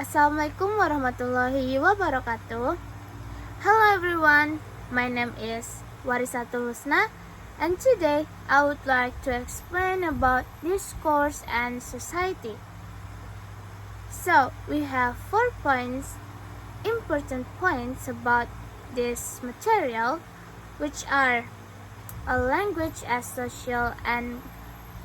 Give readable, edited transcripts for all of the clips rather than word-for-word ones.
Assalamualaikum warahmatullahi wabarakatuh. Hello everyone, my name is Warisatul Husna, and today I would like to explain about discourse and society. So we have 4 important points about this material, which are a language as social and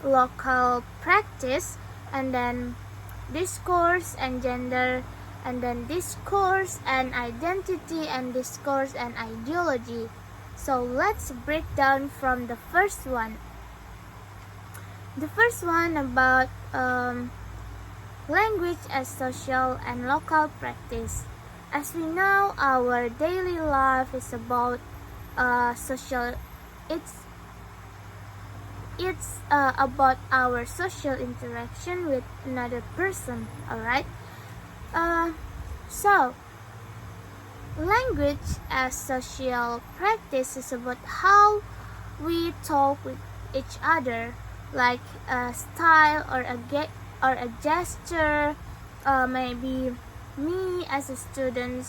local practice, and then discourse and gender, and then discourse and identity, and discourse and ideology. So let's break down from the first one. The first one about language as social and local practice. As we know, our daily life is about social. It's about our social interaction with another person, alright? So, language as social practice is about how we talk with each other, like a style or a gesture, maybe me as a student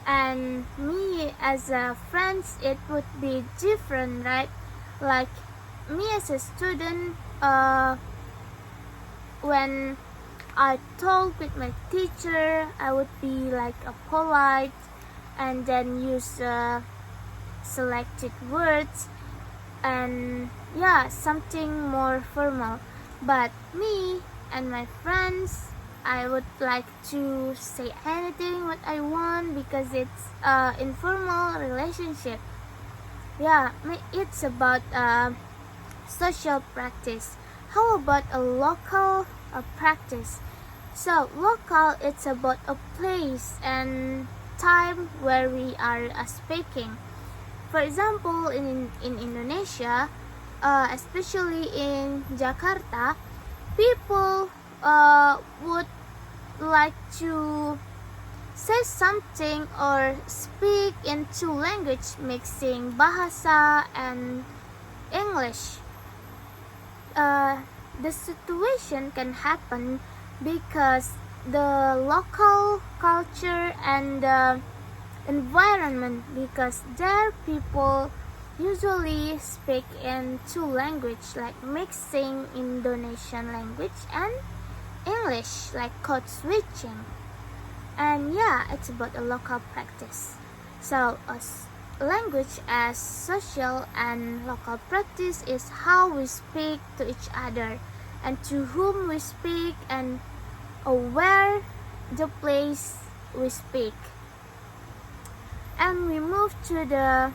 and me as a friend, it would be different, right? Like me as a student, when I talk with my teacher, I would be like a polite and then use selected words and something more formal. But me and my friends, I would like to say anything what I want because it's informal relationship. It's about social practice. How about a local practice? So local, it's about a place and time where we are speaking. For example, in Indonesia, especially in Jakarta, people would like to say something or speak in two language, mixing bahasa and English. The situation can happen because the local culture and the environment, because there people usually speak in two language, like mixing Indonesian language and English, like code switching. And it's about a local practice. So language as social and local practice is how we speak to each other and to whom we speak and where the place we speak. And we move to the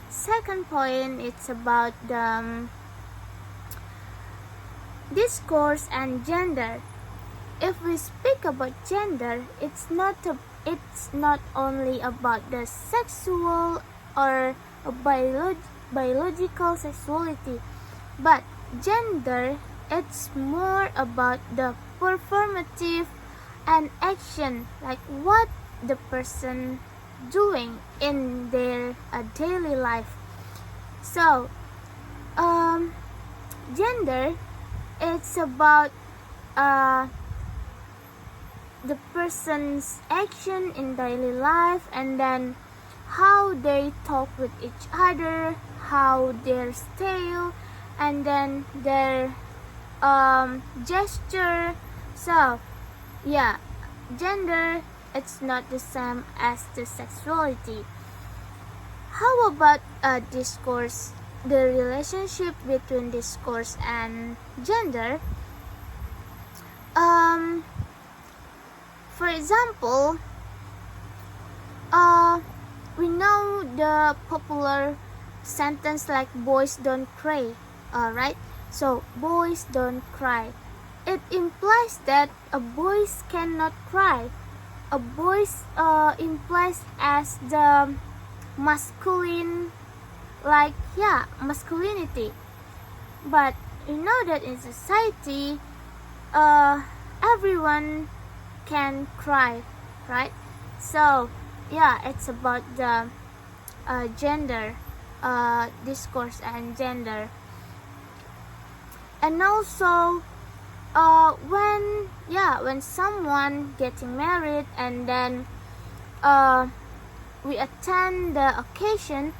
second point. It's about the discourse and gender. If we speak about gender, it's not only about the sexual or a biological sexuality, but gender, it's more about the performative and action, like what the person doing in their daily life. So gender, it's about the person's action in daily life, and then how they talk with each other, how their style, and then their gesture. So gender, it's not the same as the sexuality. How about discourse, the relationship between discourse and gender? For example, we know the popular sentence like boys don't cry, right? So boys don't cry. It implies that a boys cannot cry. A boys implies as the masculine, like masculinity. But you know that in society, everyone can cry, right? So it's about the gender, discourse and gender. And also when someone getting married, and then we attend the occasion,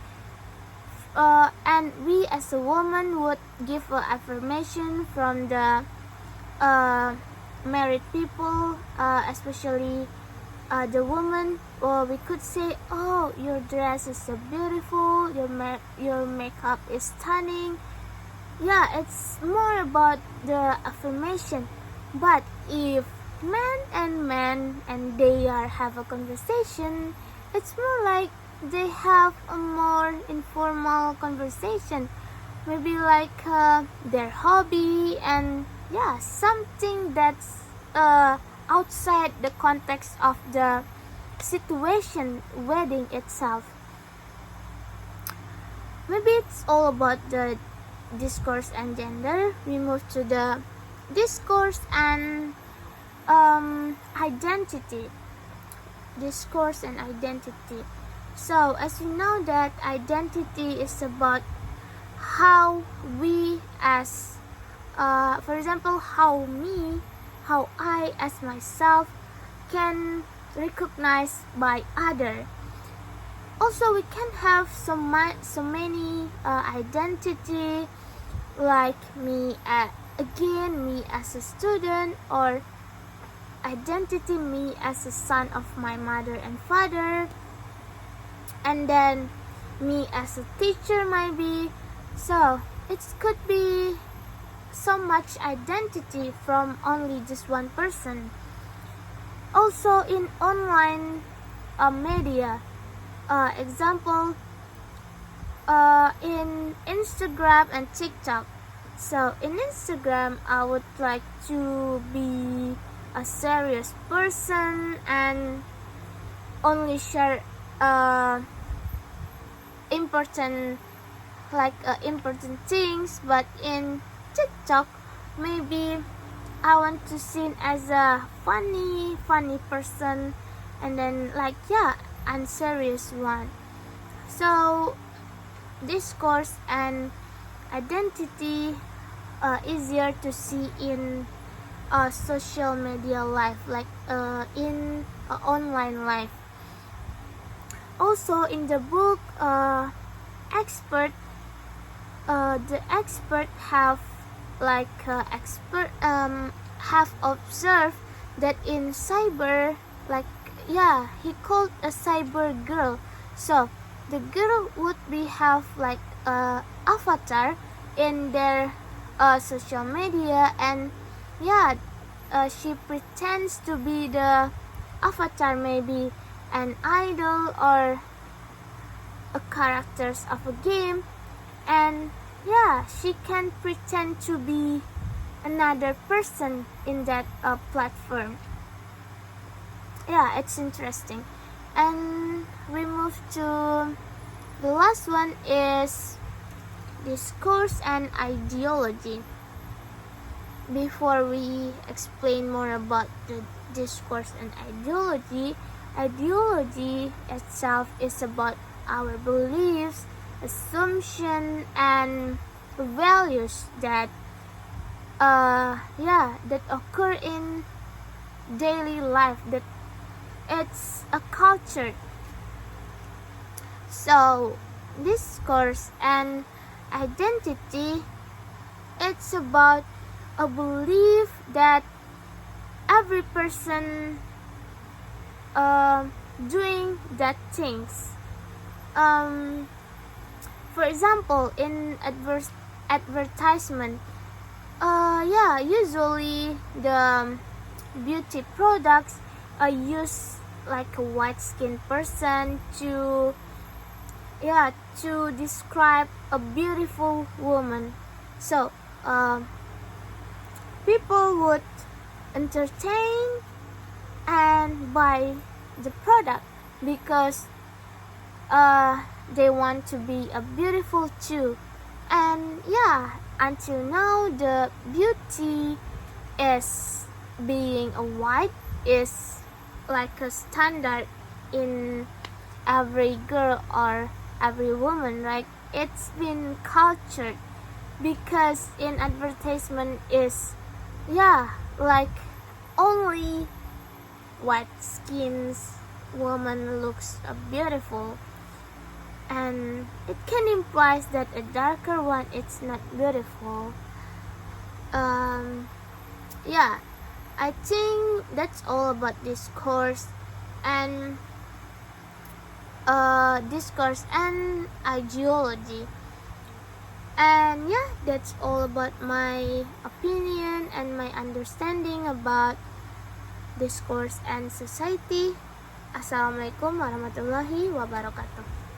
and we as a woman would give an affirmation from the married people, especially the woman. Or we could say, oh, your dress is so beautiful, your makeup is stunning. Yeah, it's more about the affirmation. But if man and they have a conversation, it's more like they have a more informal conversation, maybe like their hobby, and yeah, something that's outside the context of the situation wedding itself. Maybe it's all about the discourse and gender. We move to the discourse and identity. Discourse and identity. So as we know that identity is about how we as for example, how I as myself can recognize by other. Also, we can have so many identity, like me as a student, or identity me as a son of my mother and father, and then me as a teacher maybe. So it could be so much identity from only just one person. Also in online media, example in Instagram and TikTok. So in Instagram, I would like to be a serious person and only share important things. But in TikTok, maybe I want to seem as a funny person, and then unserious one. So discourse and identity easier to see in social media life, like in online life. Also in the book, the expert have have observed that in cyber, he called a cyber girl. So the girl would have avatar in their social media, and she pretends to be the avatar, maybe an idol or a characters of a game, and she can pretend to be another person in that platform. It's interesting. And we move to the last one, is discourse and ideology. Before we explain more about the discourse and ideology itself is about our beliefs, assumption, and values that that occur in daily life, that it's a culture. So discourse and identity, it's about a belief that every person doing that things. For example, in advertisement, usually the beauty products use like a white skinned person to describe a beautiful woman. So people would entertain and buy the product because they want to be a beautiful too. And until now, the beauty is being a white is like a standard in every girl or every woman, right? It's been cultured because in advertisement is yeah, like only white skins woman looks beautiful, and it can imply that a darker one is not beautiful. Yeah, I think that's all about discourse and discourse and ideology. And yeah, that's all about my opinion and my understanding about discourse and society. Assalamualaikum warahmatullahi wabarakatuh.